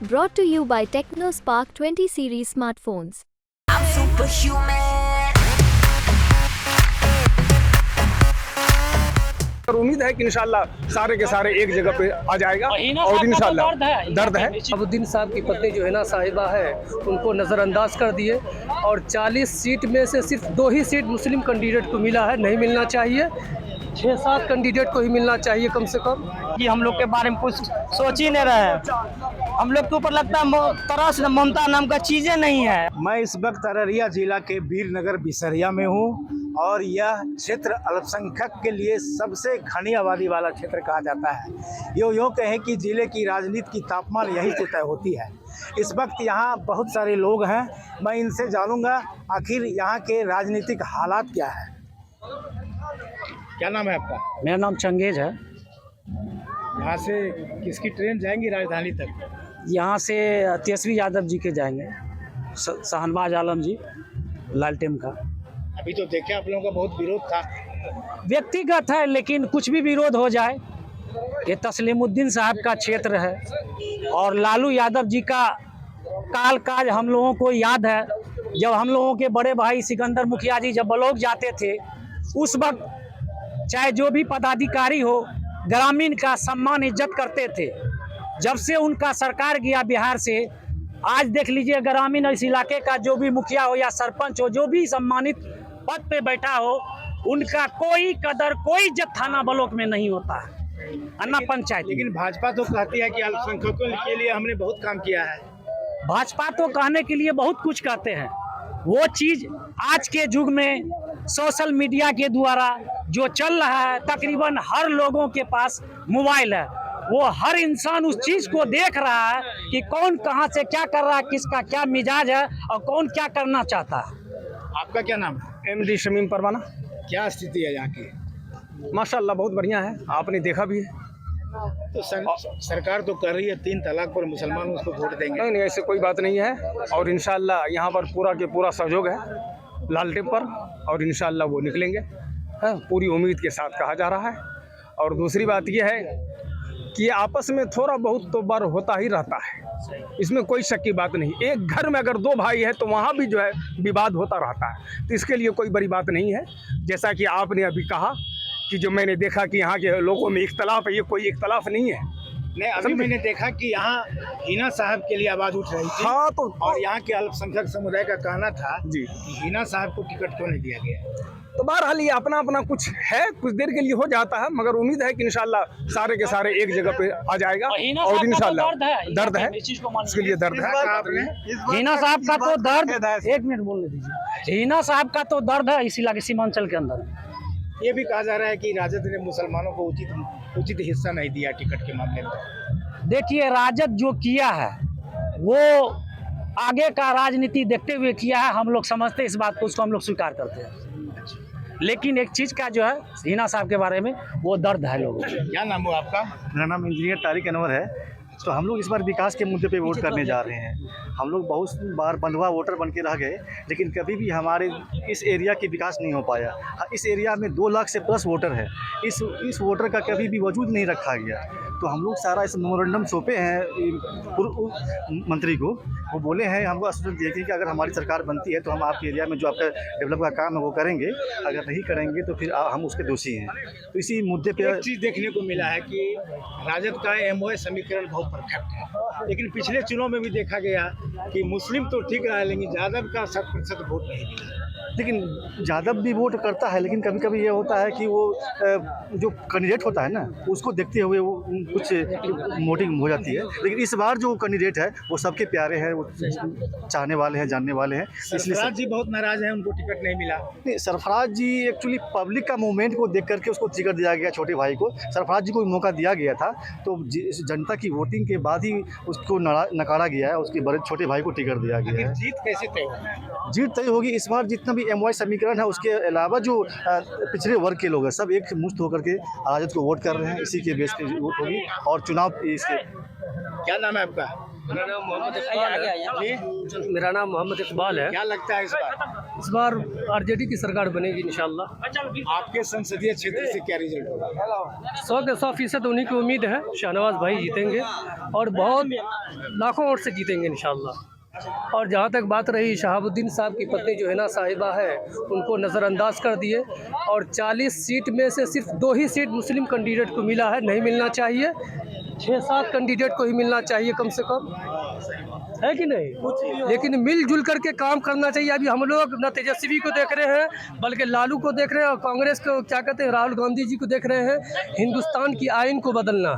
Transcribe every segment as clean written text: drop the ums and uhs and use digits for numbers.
Brought to you by TechnoSpark 20 series smartphones. I'm superhuman. और उम्मीद है कि इंशाल्लाह सारे के सारे एक जगह पे आ जाएगा और इंशाल्लाह दर्द है। अबुद्दीन साहब की पत्नी जो है ना साहिबा है, उनको नज़रअंदाज कर दिए और 40 सीट में से सिर्फ 2 ही सीट मुस्लिम कैंडिडेट को मिला है। नहीं मिलना चाहिए, 6-7 कैंडिडेट को ही मिलना चाहिए कम से कम। कि हम लोग के बारे में कुछ सोच ही नहीं रहे। हम लोग के ऊपर लगता है तरस ममता नाम का चीजें नहीं है। मैं इस वक्त अररिया जिला के वीरनगर बिसरिया में हूँ और यह क्षेत्र अल्पसंख्यक के लिए सबसे घनी आबादी वाला क्षेत्र कहा जाता है। यूँ कहें कि जिले की राजनीति की तापमान यहीं से तय होती है। इस वक्त यहाँ बहुत सारे लोग हैं, मैं इनसे जानूंगा आखिर यहाँ के राजनीतिक हालात क्या है। क्या नाम है आपका? मेरा नाम चंगेज है। यहाँ से किसकी ट्रेन जाएंगी राजधानी तक? यहाँ से तेजस्वी यादव जी के जाएंगे, शाहनवाज आलम जी लालटेन का। अभी तो देखे आप लोगों का बहुत विरोध था। व्यक्तिगत है, लेकिन कुछ भी विरोध हो जाए, ये तस्लीमुद्दीन साहब का क्षेत्र है और लालू यादव जी का काज हम लोगों को याद है। जब हम लोगों के बड़े भाई सिकंदर मुखिया जी जब बलौक जाते थे, उस वक्त चाहे जो भी पदाधिकारी हो, ग्रामीण का सम्मान इज्जत करते थे। जब से उनका सरकार गया बिहार से, आज देख लीजिए ग्रामीण इस इलाके का जो भी मुखिया हो या सरपंच हो, जो भी सम्मानित पद पे बैठा हो, उनका कोई कदर कोई इज्जत थाना बलौक में नहीं होता है, अन्ना पंचायत। लेकिन भाजपा तो कहती है कि अल्पसंख्यकों के लिए हमने बहुत काम किया है। भाजपा तो कहने के लिए बहुत कुछ कहते हैं, वो चीज़ आज के युग में सोशल मीडिया के द्वारा जो चल रहा है, तकरीबन हर लोगों के पास मोबाइल है, वो हर इंसान उस चीज़ को देख रहा है कि कौन कहाँ से क्या कर रहा है, किसका क्या मिजाज है और कौन क्या करना चाहता है। आपका क्या नाम है? MD शमीम परवाना। क्या स्थिति है यहाँ की? माशाल्लाह बहुत बढ़िया है, आपने देखा भी है। तो सरकार तो कर रही है 3 तलाक पर मुसलमान उसको वोट देंगे। नहीं, ऐसे कोई बात नहीं है और इंशाल्लाह यहाँ पर पूरा के पूरा सहयोग है लालटेन पर और इंशाल्लाह वो निकलेंगे, पूरी उम्मीद के साथ कहा जा रहा है। और दूसरी बात ये है कि आपस में थोड़ा बहुत तो बार होता ही रहता है, इसमें कोई शक की बात नहीं। एक घर में अगर 2 भाई है तो वहाँ भी जो है विवाद होता रहता है, तो इसके लिए कोई बड़ी बात नहीं है। जैसा कि आपने अभी कहा कि जो मैंने देखा कि यहाँ के लोगों में इख्तलाफ है, ये कोई इख्तलाफ नहीं है। नहीं, अभी मैंने देखा कि यहाँ हिना साहब के लिए आवाज़ उठ रही थी। हाँ, तो और यहाँ के अल्पसंख्यक समुदाय का कहना था जी कि हिना साहब को टिकट क्यों नहीं दिया गया। तो बहरहाल ये अपना अपना कुछ है, कुछ देर के लिए हो जाता है, मगर उम्मीद है कि इंशाल्लाह सारे के सारे एक जगह पे आ जाएगा और इंशाल्लाह दर्द है, इसके लिए दर्द है। हिना साहब का तो दर्द, 1 मिनट बोलने दीजिए। हिना साहब का तो दर्द है इस इलाके सीमांचल के अंदर। ये भी कहा जा रहा है कि राजद ने मुसलमानों को उचित हिस्सा नहीं दिया टिकट के मामले में। देखिए, राजद जो किया है वो आगे का राजनीति देखते हुए किया है, हम लोग समझते हैं इस बात को, उसको हम लोग स्वीकार करते हैं। लेकिन एक चीज़ का जो है हिना साहब के बारे में वो दर्द है लोगों को। क्या नाम हो आपका? मेरा नाम इंजीनियर तारिक अनवर है। तो हम लोग इस बार विकास के मुद्दे पे वोट करने जा रहे हैं। हम लोग बहुत बार बंधुआ वोटर बन के रह गए, लेकिन कभी भी हमारे इस एरिया की विकास नहीं हो पाया। इस एरिया में 2 लाख से प्लस वोटर है, इस वोटर का कभी भी वजूद नहीं रखा गया। तो हम लोग सारा इस मेमोरेंडम सौंपे हैं पूर्व मंत्री को, वो बोले हैं हमको आश्वासन दिए कि अगर हमारी सरकार बनती है तो हम आपके एरिया में जो आपका डेवलप का काम है वो करेंगे, अगर नहीं करेंगे तो फिर हम उसके दोषी हैं। तो इसी मुद्दे पे एक चीज़ देखने को मिला है कि राजद का MOA समीकरण बहुत परफेक्ट है, लेकिन पिछले चुनाव में भी देखा गया कि मुस्लिम तो ठीक रहा, लेकिन यादव का 100% वोट नहीं मिला। लेकिन यादव भी वोट करता है, लेकिन कभी कभी ये होता है कि वो जो कैंडिडेट होता है ना, उसको देखते हुए वो कुछ वोटिंग हो जाती है। लेकिन इस बार जो कैंडिडेट है वो सबके प्यारे हैं, वो चाहने वाले हैं, जानने वाले हैं। सरफराज जी बहुत नाराज हैं, उनको टिकट नहीं मिला। नहीं, सरफराज जी एक्चुअली पब्लिक का मूवमेंट को देख करके उसको टिकट दिया गया। छोटे भाई को, सरफराज जी को मौका दिया गया था, तो जनता की वोटिंग के बाद ही उसको नकारा गया है, उसके बड़े छोटे भाई को टिकट दिया गया है। जीत कैसे तय होगी? जीत तय होगी इस बार जितना भी MOA समीकरण है, उसके अलावा जो पिछड़े वर्ग के लोग हैं सब एक मुश्त होकर के राजद को वोट कर रहे हैं, इसी के बेस पे वोट होगी। और चुनाव इसके। क्या नाम है आपका? मेरा नाम मोहम्मद इकबाल है। क्या लगता है इस बार? इस बार आरजेडी की सरकार बनेगी इंशाल्लाह। आपके संसदीय क्षेत्र से क्या रिजल्ट होगा? 100 के 100% उन्हीं की उम्मीद है। शहनवाज भाई जीतेंगे और बहुत लाखों वोट से जीतेंगे इंशाल्लाह। और जहाँ तक बात रही शहाबुद्दीन साहब की पत्नी जो है ना साहिबा है, उनको नज़रअंदाज कर दिए और 40 सीट में से सिर्फ 2 ही सीट मुस्लिम कैंडिडेट को मिला है। नहीं मिलना चाहिए, 6-7 कैंडिडेट को ही मिलना चाहिए कम से कम, है कि नहीं? लेकिन मिलजुल करके काम करना चाहिए। अभी हम लोग न तेजस्वी को देख रहे हैं बल्कि लालू को देख रहे हैं और कांग्रेस को क्या कहते हैं राहुल गांधी जी को देख रहे हैं। हिंदुस्तान की आइन को बदलना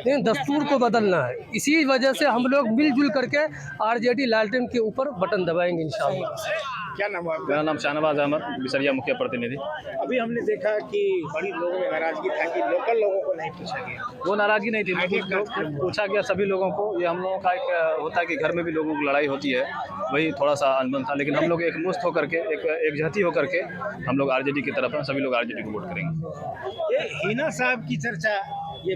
है, दस्तूर को बदलना है। इसी वजह से हम लोग मिलजुल करके आरजेडी लालटेन के ऊपर बटन दबाएंगे इंशाल्लाह। क्या नाम है आपका? मेरा नाम शाहनवाज अहमद, बिसरिया मुखिया प्रतिनिधि। अभी हमने देखा कि बड़ी लोगों में नाराजगी था कि लोकल लोगों को नहीं पूछा गया। वो नाराजगी नहीं थी, पूछा गया सभी लोगों को। ये हम लोगों का एक होता है कि घर में भी लोगों की लड़ाई होती है, वही थोड़ा सा अनबन था। लेकिन हम लोग एक मुस्त होकर के एक जहती होकर के हम लोग आरजेडी की तरफ हैं। सभी लोग आरजेडी को वोट करेंगे। ये हिना साहब की चर्चा ये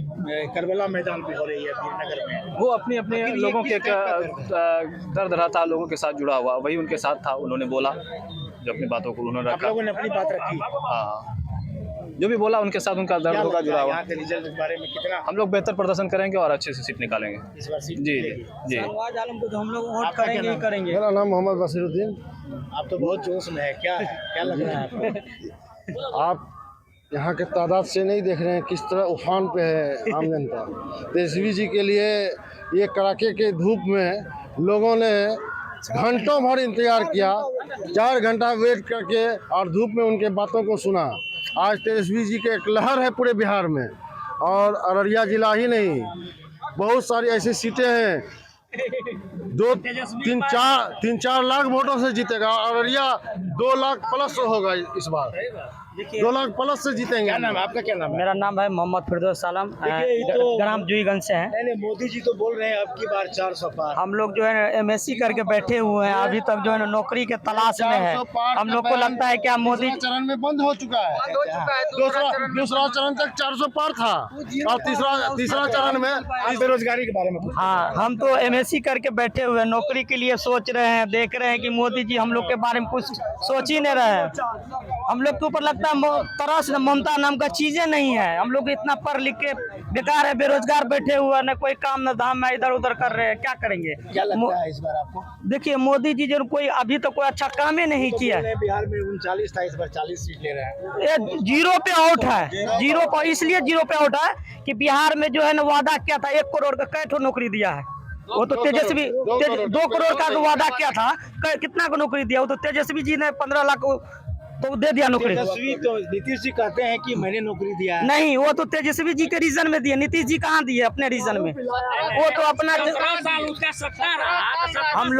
करबला मैदान पे हो रही है वीरनगर में। वो अपने लोगों के दर्द रहा था, लोगों के साथ जुड़ा हुआ, वही उनके साथ था। उन्होंने बोला जो अपनी बातों को उन्होंने आप रखा। लोगों ने अपनी बात रखी। हाँ, जो भी बोला उनके साथ उनका दर्द होगा जुड़ा हुआ। यहाँ के रिजल्ट के बारे में कितना हम लोग बेहतर प्रदर्शन करेंगे और अच्छे से सीट निकालेंगे इस बार सीट जी मिलेगी? जी। आलम को तो हम लोग वोट आपका क्या करेंगे ही नाम? करेंगे। मेरा नाम मोहम्मद बसीरुद्दीन। आप तो बहुत जोश में है, क्या लग रहा है आपको? आप यहाँ के तादाद से नहीं देख रहे हैं किस तरह उफान पे है आम जनता। तेजस्वी जी के लिए ये कड़ाके के धूप में लोगों ने घंटों भर इंतजार किया, 4 घंटा वेट करके और धूप में उनके बातों को सुना। आज तेजस्वी जी के एक लहर है पूरे बिहार में, और अररिया जिला ही नहीं, बहुत सारी ऐसी सीटें हैं 2-3-4 लाख वोटों से जीतेगा। अररिया 2 लाख प्लस होगा इस बार, 2 लाख प्लस से जीतेंगे। क्या नाम है आपका? क्या नाम है? मेरा नाम है मोहम्मद फिरदौस आलम, देखिए, ये तो- ग्राम जुईगंज से हैं। नहीं, मोदी जी तो बोल रहे हैं अब की बार 400 पार। हम लोग जो है एमएससी करके बैठे हुए हैं, अभी तक जो है नौकरी के तलाश में है। हम लोग को लगता है क्या मोदी दूसरा चरण में बंद हो चुका है। दूसरा चरण तक 400 पार था और तीसरा चरण में बेरोजगारी के बारे में कुछ? हाँ, हम तो एमएससी करके बैठे हुए हैं, नौकरी के लिए सोच रहे हैं, देख रहे हैं कि मोदी जी हम लोग के बारे में कुछ सोच ही नहीं रहे हैं। हम लोग के ऊपर लगता है तरस ममता नाम का चीजें नहीं है। हम लोग इतना पढ़ लिख के बेकार है, बेरोजगार बैठे हुए, न कोई काम न धाम, इधर उधर कर रहे हैं, क्या करेंगे? क्या लगता है इस बार आपको? देखिए मोदी जी जो कोई अभी तक कोई अच्छा काम ही नहीं किया है। बिहार में 39 था, इस बार 40 सीट ले रहे हैं। ये 0 पे आउट है, 0 पर इसलिए 0 पे आउट है कि बिहार में जो है ना वादा किया था 1 करोड़ का, कै ठो नौकरी दिया है? वो तो तेजस्वी 2 करोड़ का वादा किया था, कितना को नौकरी दिया? वो तो तेजस्वी जी ने 15 लाख तो दे दिया नौकरी। तेजस्वी तो नीतीश जी कहते हैं कि मैंने नौकरी दिया है। नहीं, वो तो तेजस्वी जी के रीजन में दिए, नीतीश जी कहाँ दिए अपने रीजन में? वो तो अपना हम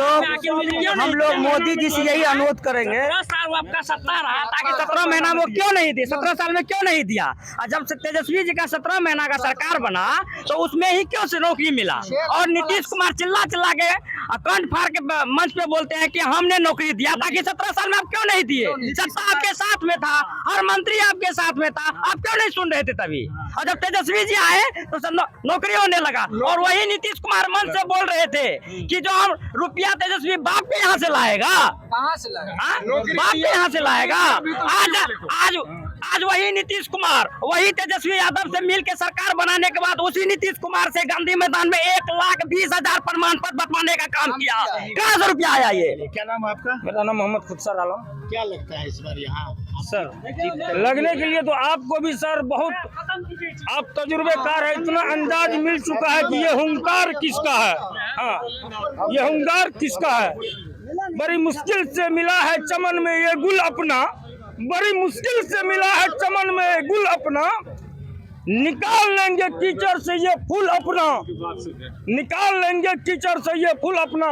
लोग मोदी जी से यही अनुरोध करेंगे, 10 साल आपका सत्ता रहा, ताकि 17 महीना वो क्यों नहीं दिए? 17 साल में क्यों नहीं दिया? और जब से तेजस्वी जी का 17 महीना का सरकार बना तो उसमें ही क्यों से नौकरी मिला? और नीतीश कुमार चिल्ला के कंठ फाड़ के मंच पे बोलते हैं कि हमने नौकरी दिया, ताकि 17 साल में आप क्यों नहीं दिए? सत्ता आपके साथ में था, हर मंत्री आपके साथ में था, आप क्यों नहीं सुन रहे थे तभी? और जब तेजस्वी जी आए तो सब नौकरी होने लगा। और वही नीतीश कुमार मन से बोल रहे थे कि जो हम रुपया तेजस्वी बाप पे यहाँ से लाएगा, कहाँ से लाएगा? बाप पे यहाँ से लाएगा। आज वही नीतीश कुमार, वही तेजस्वी यादव से मिल के सरकार बनाने के बाद उसी नीतीश कुमार से गांधी मैदान में 1,20,000 प्रमाण पत्र बंटवाने का काम किया। कहाँ से रुपया आया ये? क्या नाम है आपका? मेरा नाम मोहम्मद खुदसर आलम। क्या लगता है इस बार यहाँ सर लगने के लिए तो आपको भी सर बहुत आप तजुर्बेकार है, इतना अंदाज मिल चुका है कि ये हुंकार किसका है। हाँ, ये हुंकार किसका है? बड़ी मुश्किल से मिला है चमन में ये गुल अपना, बड़ी मुश्किल से मिला है चमन में गुल अपना, निकाल लेंगे कीचड़ से ये फूल अपना, निकाल लेंगे कीचड़ से ये फूल अपना।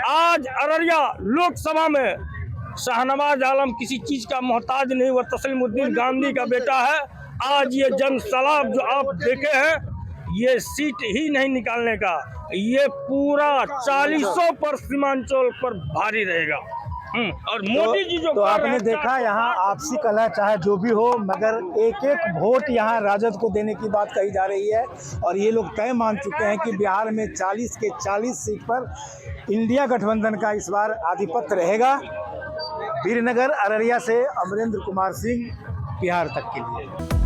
आज अररिया लोकसभा में शाहनवाज आलम किसी चीज का मोहताज नहीं, वह तस्लीमुद्दीन गांधी का बेटा है। आज ये जन सलाब जो आप देखे हैं, ये सीट ही नहीं निकालने का, ये पूरा 40 पर सीमांचल पर भारी रहेगा। और मोदी जी जो तो आपने देखा यहाँ आपसी कलह चाहे जो भी हो, मगर एक एक वोट यहाँ राजद को देने की बात कही जा रही है। और ये लोग तय मान चुके हैं कि बिहार में 40 के 40 सीट पर इंडिया गठबंधन का इस बार आधिपत्य रहेगा। वीरनगर अररिया से अमरेंद्र कुमार सिंह, बिहार तक के लिए।